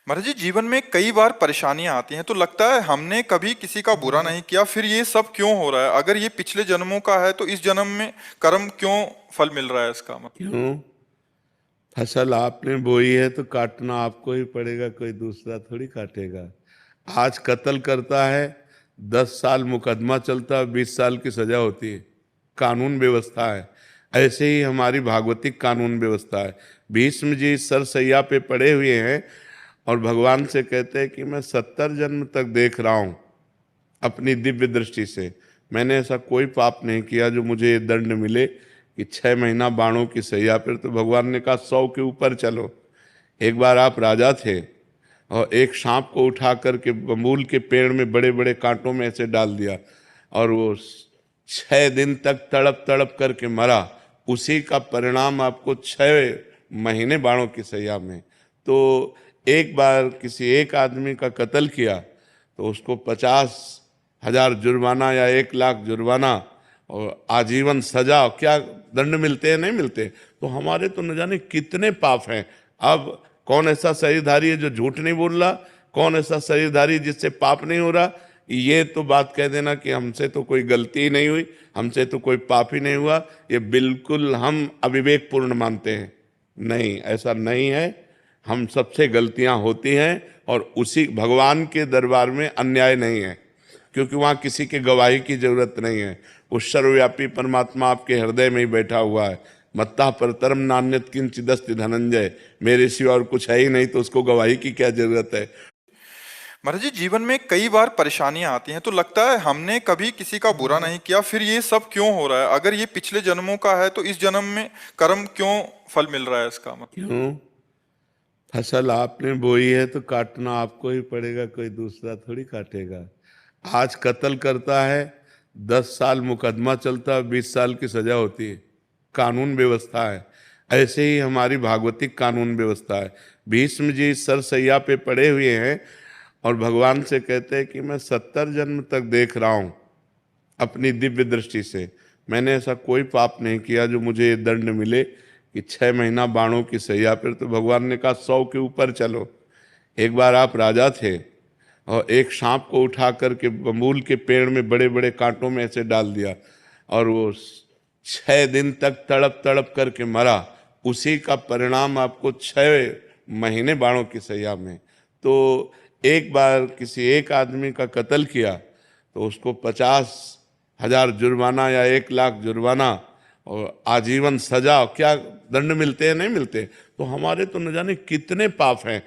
महाराज जी, जीवन में कई बार परेशानियां आती हैं तो लगता है हमने कभी किसी का बुरा नहीं किया, फिर ये सब क्यों हो रहा है? अगर ये पिछले जन्मों का है तो इस जन्म में कर्म क्यों फल मिल रहा है इसका मतलब? क्यों? फसल आपने बोई है तो काटना आपको ही पड़ेगा, कोई दूसरा थोड़ी काटेगा। आज कत्ल करता है, 10 साल मुकदमा चलता है, 20 साल की सजा होती है। कानून व्यवस्था है। ऐसे ही हमारी भागवतिक कानून व्यवस्था है। भीष्म जी सरसैया पे पड़े हुए हैं और भगवान से कहते हैं कि मैं 70 जन्म तक देख रहा हूं अपनी दिव्य दृष्टि से, मैंने ऐसा कोई पाप नहीं किया जो मुझे ये दंड मिले कि 6 महीना बाणों की सैया पर। तो भगवान ने कहा 100 के ऊपर चलो। एक बार आप राजा थे और एक सांप को उठा करके बबूल के पेड़ में बड़े बड़े कांटों में ऐसे डाल दिया और वो 6 दिन तक तड़प तड़प करके मरा। उसी का परिणाम आपको 6 महीने बाणों की सैया में। तो एक बार किसी एक आदमी का कत्ल किया तो उसको 50,000 जुर्माना या 1 लाख जुर्माना और आजीवन सजा, क्या दंड मिलते हैं? नहीं मिलते। तो हमारे तो न जाने कितने पाप हैं। अब कौन ऐसा शरीरधारी है जो झूठ नहीं बोल रहा? कौन ऐसा शरीरधारी जिससे पाप नहीं हो रहा? ये तो बात कह देना कि हमसे तो कोई गलती ही नहीं हुई, हमसे तो कोई पाप ही नहीं हुआ, ये बिल्कुल हम अविवेकपूर्ण मानते हैं। नहीं, ऐसा नहीं है। हम सबसे गलतियां होती हैं और उसी भगवान के दरबार में अन्याय नहीं है, क्योंकि वहाँ किसी के गवाही की जरूरत नहीं है। उस सर्वव्यापी परमात्मा आपके हृदय में ही बैठा हुआ है। मत्ता परतरम नान्यत किंचिदस्ति धनंजय, मेरे सिवा और कुछ है ही नहीं, तो उसको गवाही की क्या जरूरत है? महाराज जी, जीवन में कई बार परेशानियां आती हैं तो लगता है हमने कभी किसी का बुरा नहीं किया, फिर ये सब क्यों हो रहा है? अगर ये पिछले जन्मों का है तो इस जन्म में कर्म क्यों फल मिल रहा है इसका मतलब? क्यों? फसल आपने बोई है तो काटना आपको ही पड़ेगा, कोई दूसरा थोड़ी काटेगा। आज कत्ल करता है, 10 साल मुकदमा चलता है, 20 साल की सजा होती है। कानून व्यवस्था है। ऐसे ही हमारी भागवतिक कानून व्यवस्था है। भीष्म जी सरसैया पे पड़े हुए हैं और भगवान से कहते हैं कि मैं 70 जन्म तक देख रहा हूं अपनी दिव्य दृष्टि से, मैंने ऐसा कोई पाप नहीं किया जो मुझे ये दंड मिले कि 6 महीना बाणों की सैया पर। तो भगवान ने कहा 100 के ऊपर चलो। एक बार आप राजा थे और एक सांप को उठा करके बबूल के पेड़ में बड़े बड़े कांटों में ऐसे डाल दिया और वो 6 दिन तक तड़प तड़प करके मरा। उसी का परिणाम आपको 6 महीने बाणों की सैया में। तो एक बार किसी एक आदमी का कत्ल किया तो उसको 50,000 जुर्माना या 1 लाख जुर्माना और आजीवन सजा, क्या दंड मिलते हैं? नहीं मिलते। तो हमारे तो न जाने कितने पाप हैं।